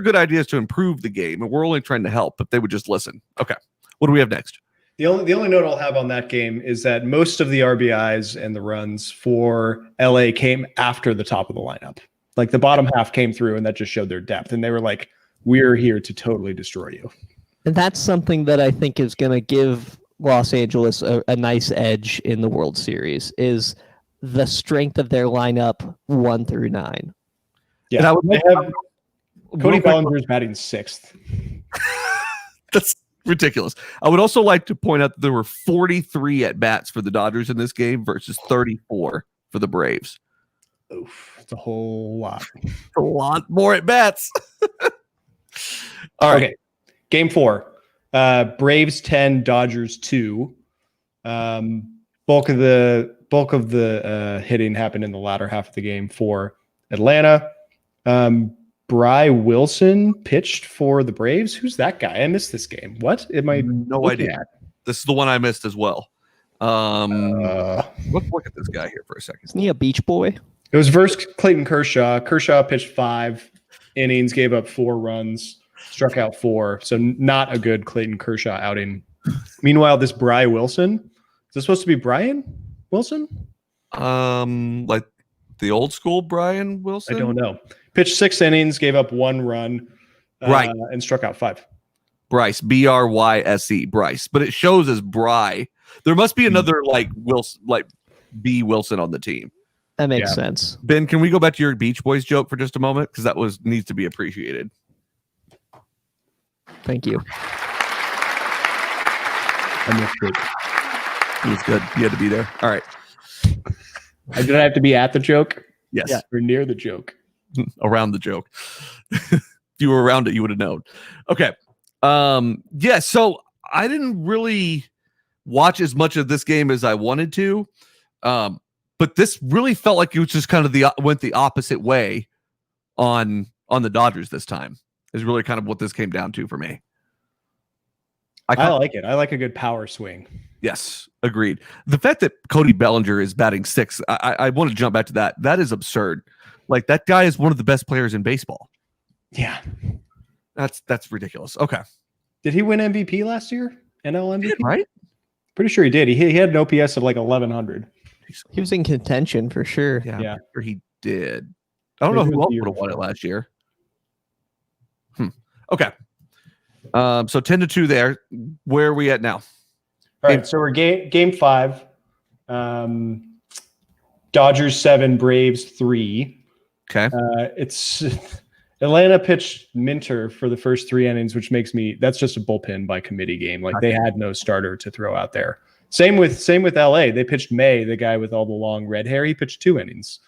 good ideas to improve the game, and we're only trying to help. But they would just listen. Okay, what do we have next? The only note I'll have on that game is that most of the RBIs and the runs for LA came after the top of the lineup. Like the bottom half came through, and that just showed their depth. And they were like, "We're here to totally destroy you." And that's something that I think is going to give Los Angeles a nice edge in the World Series is the strength of their lineup 1 through 9. Yeah, and I would have Cody Bellinger's batting 6th. That's ridiculous. I would also like to point out that there were 43 at bats for the Dodgers in this game versus 34 for the Braves. Oof, it's a whole lot. A lot more at bats. All right. Okay. Game 4. Braves 10, Dodgers 2. Bulk of the hitting happened in the latter half of the game for Atlanta. Bry Wilson pitched for the Braves. Who's that guy? I missed this game. What am I? No idea. At? This is the one I missed as well. Let's look at this guy here for a second. Isn't he a beach boy? It was versus Clayton Kershaw. Kershaw pitched 5 innings, gave up 4 runs, struck out 4. So not a good Clayton Kershaw outing. Meanwhile, this Bry Wilson, is this supposed to be Brian Wilson? Like the old school Brian Wilson? I don't know. Pitched 6 innings, gave up 1 run, right, and struck out 5. Bryce, Bryse, Bryce, but it shows as Bry. There must be another like Wilson, like B Wilson on the team. That makes sense. Ben, can we go back to your Beach Boys joke for just a moment because that needs to be appreciated. Thank you. I missed it. It was good. You had to be there. All right. Did I have to be at the joke? Yes. Yeah, or near the joke. Around the joke. If you were around it, you would have known. Okay. So I didn't really watch as much of this game as I wanted to. But this really felt like it was just kind of went the opposite way on the Dodgers this time. Is really kind of what this came down to for me. I like it. I like a good power swing. Yes, agreed. The fact that Cody Bellinger is batting 6, I want to jump back to that. That is absurd. Like that guy is one of the best players in baseball. Yeah, that's ridiculous. Okay, did he win MVP last year? NL MVP, right? Pretty sure he did. He had an OPS of like 1100. He was in contention for sure. Yeah. Sure he did. I don't know who else would have won it last year. Okay. So 10-2 there. Where are we at now? All right, so we're game 5. Dodgers 7, Braves 3. Okay. It's Atlanta pitched Minter for the first 3 innings, which makes that's just a bullpen by committee game. Like they had no starter to throw out there. Same with LA. They pitched May, the guy with all the long red hair. He pitched 2 innings.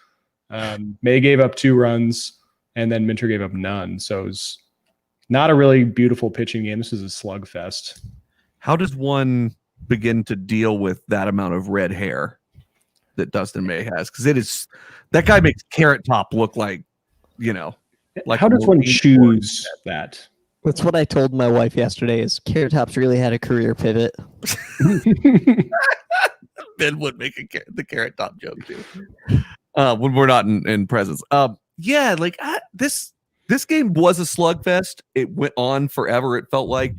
May gave up 2 runs, and then Minter gave up none. So it was not a really beautiful pitching game. This is a slugfest. How does one begin to deal with that amount of red hair that Dustin May has? Because that guy makes Carrot Top look like, like how does one choose that? That's what I told my wife yesterday is Carrot Top's really had a career pivot. Ben would make the Carrot Top joke too. When we're not in presence. This game was a slugfest. It went on forever. It felt like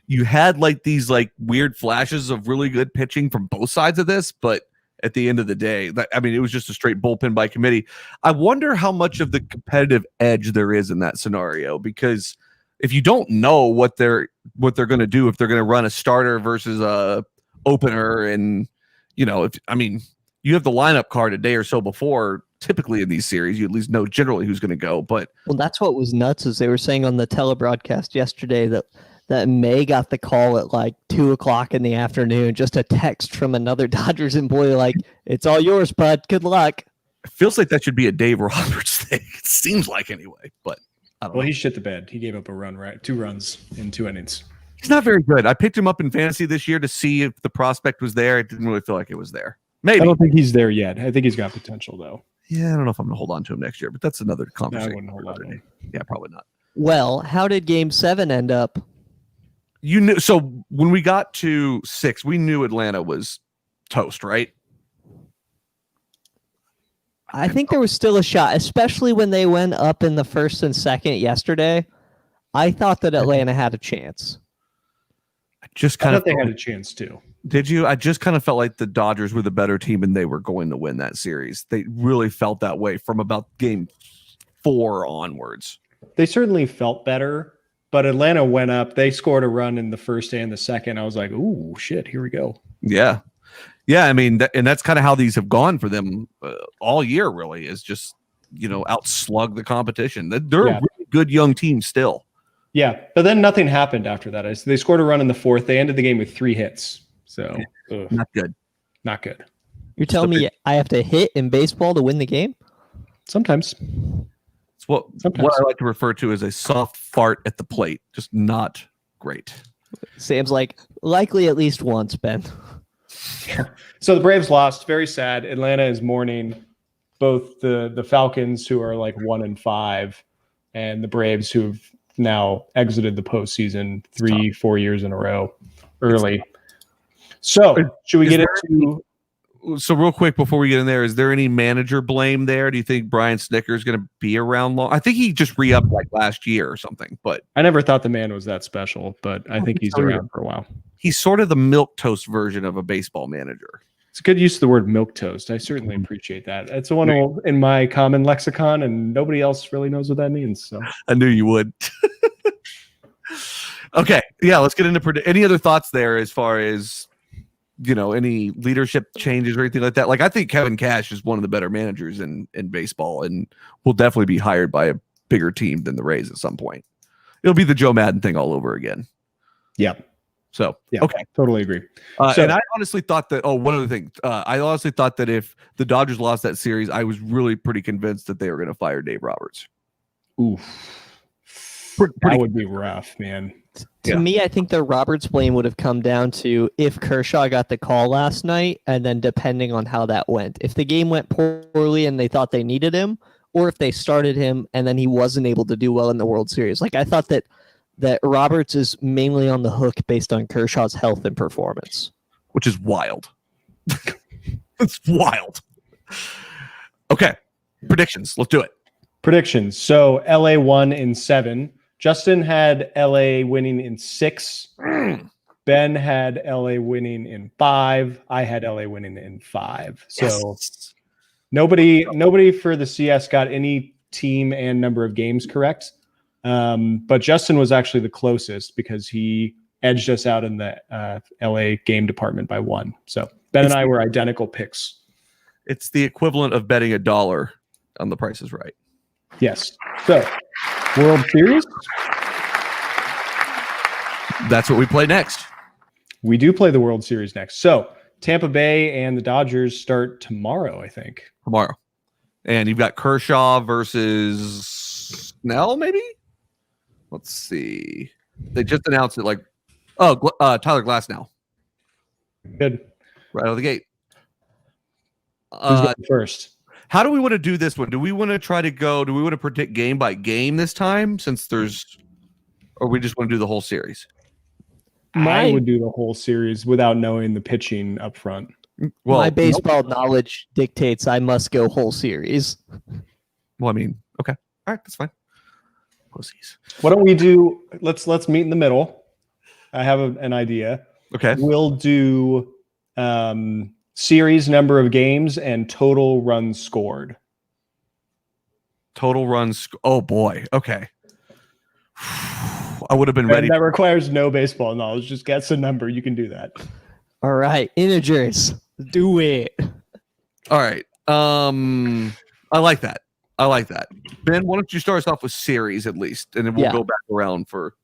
you had like these like weird flashes of really good pitching from both sides of this, but at the end of the day. I mean, it was just a straight bullpen by committee. I wonder how much of the competitive edge there is in that scenario, because if you don't know what they're going to do, if they're going to run a starter versus a opener, and you have the lineup card a day or so before. Typically in these series, you at least know generally who's going to go. But that's what was nuts, is they were saying on the telebroadcast yesterday that May got the call at like 2:00 in the afternoon, just a text from another Dodgers employee like, "It's all yours, bud. Good luck." It feels like that should be a Dave Roberts thing. It seems like anyway, but I don't know. He shit the bed. He gave up a run, right? 2 runs in 2 innings. He's not very good. I picked him up in fantasy this year to see if the prospect was there. It didn't really feel like it was there. Maybe. I don't think he's there yet. I think he's got potential, though. Yeah, I don't know if I'm going to hold on to him next year, but that's another conversation. I wouldn't hold on to him. Yeah, probably not. Well, how did Game 7 end up? You knew. So when we got to 6, we knew Atlanta was toast, right? I think there was still a shot, especially when they went up in the first and second yesterday. I thought that Atlanta had a chance. I thought they had a chance too. Did you? I just kind of felt like the Dodgers were the better team and they were going to win that series. They really felt that way from about game 4 onwards. They certainly felt better, but Atlanta went up. They scored a run in the first and the second. I was like, ooh, shit, here we go. Yeah. Yeah, I mean, and that's kind of how these have gone for them all year, really, is just, outslug the competition. They're a really good young team still. Yeah, but then nothing happened after that. They scored a run in the 4th. They ended the game with 3 hits. So not good. Not good. You're telling me I have to hit in baseball to win the game? Sometimes. It's what I like to refer to as a soft fart at the plate. Just not great. Sam's like, likely at least once, Ben. So the Braves lost. Very sad. Atlanta is mourning both the Falcons, who are like 1-5, and the Braves, who've now exited the postseason 3-4 years in a row early. So should we get into? So real quick before we get in there, is there any manager blame there? Do you think Brian Snicker is going to be around long? I think he just re-upped like last year or something. But I never thought the man was that special, but I think he's around for a while. He's sort of the milquetoast version of a baseball manager. It's a good use of the word milquetoast. I certainly appreciate that. It's one in my common lexicon, and nobody else really knows what that means. So I knew you would. Okay, yeah, let's get into any other thoughts there as far as any leadership changes or anything like that. Like, I think Kevin Cash is one of the better managers in baseball, and will definitely be hired by a bigger team than the Rays at some point. It'll be the Joe Madden thing all over again. Yeah. So, yeah, okay. Totally agree. And I honestly thought that, one other thing. I honestly thought that if the Dodgers lost that series, I was really pretty convinced that they were going to fire Dave Roberts. Oof. That would be rough, man. To me, I think the Roberts blame would have come down to if Kershaw got the call last night, and then depending on how that went. If the game went poorly and they thought they needed him, or if they started him and then he wasn't able to do well in the World Series. Like, I thought that Roberts is mainly on the hook based on Kershaw's health and performance. Which is wild. It's wild. Okay. Predictions. Let's do it. Predictions. So LA won in 7. Justin had LA winning in 6. Ben had LA winning in 5. I had LA winning in 5. So nobody for the CS got any team and number of games correct. But Justin was actually the closest because he edged us out in the LA game department by 1. So Ben and I were identical picks. It's the equivalent of betting $1 on The Price is Right. Yes. So World Series. That's what we play next. We do play the World Series next. So Tampa Bay and the Dodgers start tomorrow, I think. Tomorrow. And you've got Kershaw versus Snell, maybe? Let's see. They just announced it Tyler Glasnow. Good. Right out of the gate. Who's going first? How do we want to do this one? Do we want to predict game by game this time or we just want to do the whole series? I would do the whole series without knowing the pitching up front. Well, my baseball knowledge dictates I must go whole series. Well, I mean, okay. All right, that's fine. Pussies. Why don't we do, let's meet in the middle. I have an idea. Okay. We'll do series number of games, and total runs scored. Total runs. Oh boy. Okay. I would have been ready. That requires no baseball knowledge. Just guess a number. You can do that. All right, integers, do it. All right. I like that. Ben, why don't you start us off with series at least, and then we'll go back around for.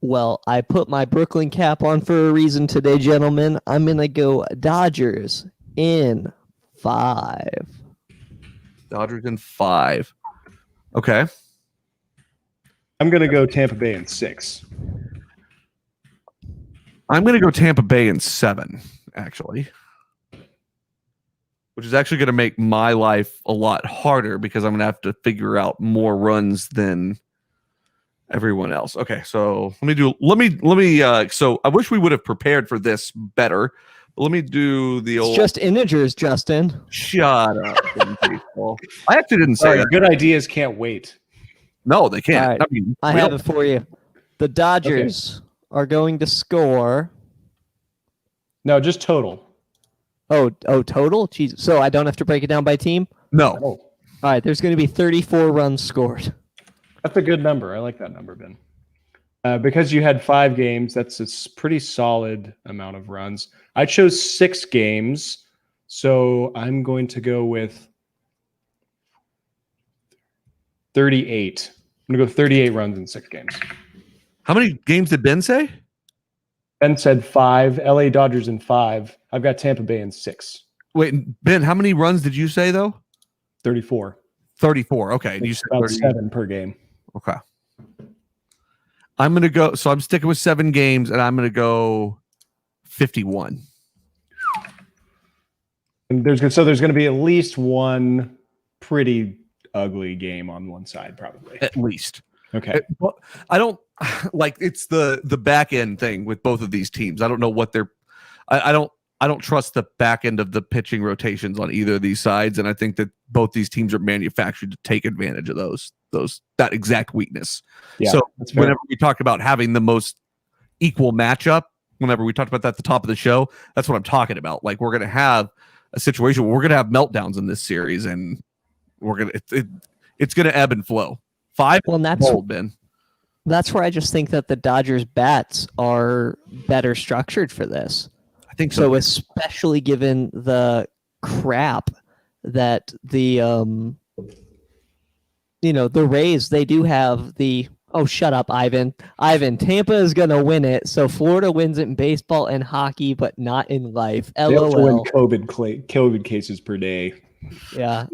Well, I put my Brooklyn cap on for a reason today, gentlemen. I'm gonna go Dodgers in 5. Dodgers in 5. Okay. I'm going to go Tampa Bay in 6. I'm going to go Tampa Bay in 7, actually. Which is actually going to make my life a lot harder because I'm going to have to figure out more runs than everyone else. Okay, so let me so I wish we would have prepared for this better. Let me do the old. It's just integers, Justin. Shut up. I actually didn't say that. Good ideas can't wait. No, they can't. Right. I mean, I have it for you. The Dodgers are going to score. No, just total. Oh, total? Jeez. So I don't have to break it down by team? No. Oh, All right, there's going to be 34 runs scored. that's a good number. I like that number, Ben. Because you had 5 games, that's a pretty solid amount of runs. I chose 6 games, so I'm going to go with 38. I'm going to go 38 runs in 6 games. How many games did Ben say? Ben said 5. LA Dodgers in 5. I've got Tampa Bay in 6. Wait, Ben, how many runs did you say, though? 34. 34. Okay. You said About 30. 7 per game. Okay. I'm going to go. So I'm sticking with 7 games, and I'm going to go 51. And there's going to be at least one pretty ugly game on one side, probably. At least. Okay. But I don't like it's the back end thing with both of these teams. I don't know what they're. I don't trust the back end of the pitching rotations on either of these sides, and I think that both these teams are manufactured to take advantage of that exact weakness. Yeah, so that's fair. whenever we talk about having the most equal matchup, whenever we talked about that at the top of the show, that's what I'm talking about. Like we're going to have a situation where we're going to have meltdowns in this series, and we're going to it's going to ebb and flow. 5. Well, and that's bold, Ben. That's where I just think that the Dodgers bats are better structured for this. I think So especially given the crap that the the Rays, they do have the shut up, Ivan. Tampa is gonna win it. So Florida wins it in baseball and hockey, but not in life. They also win LOL. COVID cases per day. Yeah.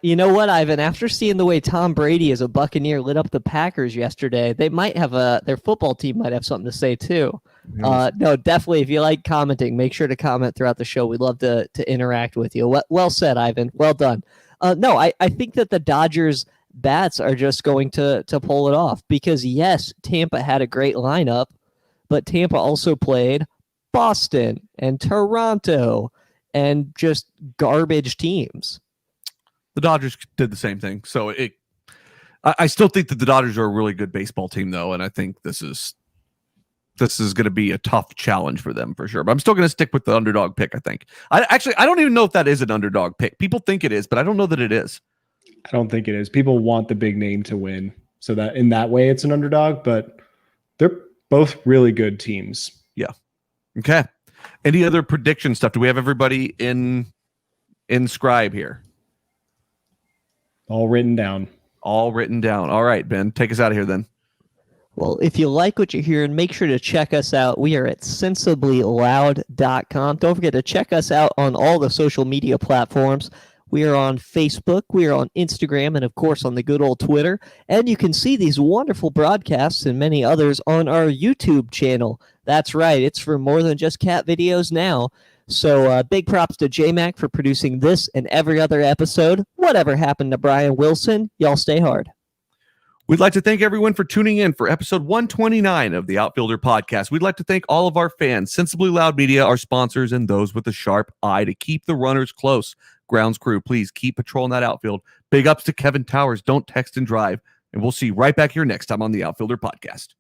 You know what, Ivan? After seeing the way Tom Brady as a Buccaneer lit up the Packers yesterday, they might have their football team might have something to say too. No, definitely. If you like commenting, make sure to comment throughout the show. We'd love to interact with you. Well said, Ivan. Well done. No, I think that the Dodgers bats are just going to pull it off because yes, Tampa had a great lineup, but Tampa also played Boston and Toronto and just garbage teams. The Dodgers did the same thing. So I still think that the Dodgers are a really good baseball team, though, and I think this is going to be a tough challenge for them for sure. But I'm still going to stick with the underdog pick. I think. I don't even know if that is an underdog pick. People think it is, but I don't know that it is. I don't think it is. People want the big name to win, so that in that way it's an underdog. But they're both really good teams. Yeah. Okay. Any other prediction stuff? Do we have everybody in scribe here? All written down. All written down. All right, Ben, take us out of here then. Well, if you like what you're hearing, make sure to check us out. We are at sensiblyloud.com. Don't forget to check us out on all the social media platforms. We are on Facebook, we are on Instagram, and of course on the good old Twitter. And you can see these wonderful broadcasts and many others on our YouTube channel. That's right, it's for more than just cat videos now. So big props to J-Mac for producing this and every other episode. Whatever happened to Brian Wilson? Y'all stay hard. We'd like to thank everyone for tuning in for episode 129 of the Outfielder podcast. We'd like to thank all of our fans, Sensibly Loud Media, our sponsors, and those with a sharp eye to keep the runners close. Grounds crew, please keep patrolling that outfield. Big ups to Kevin Towers. Don't text and drive. And we'll see you right back here next time on the Outfielder podcast.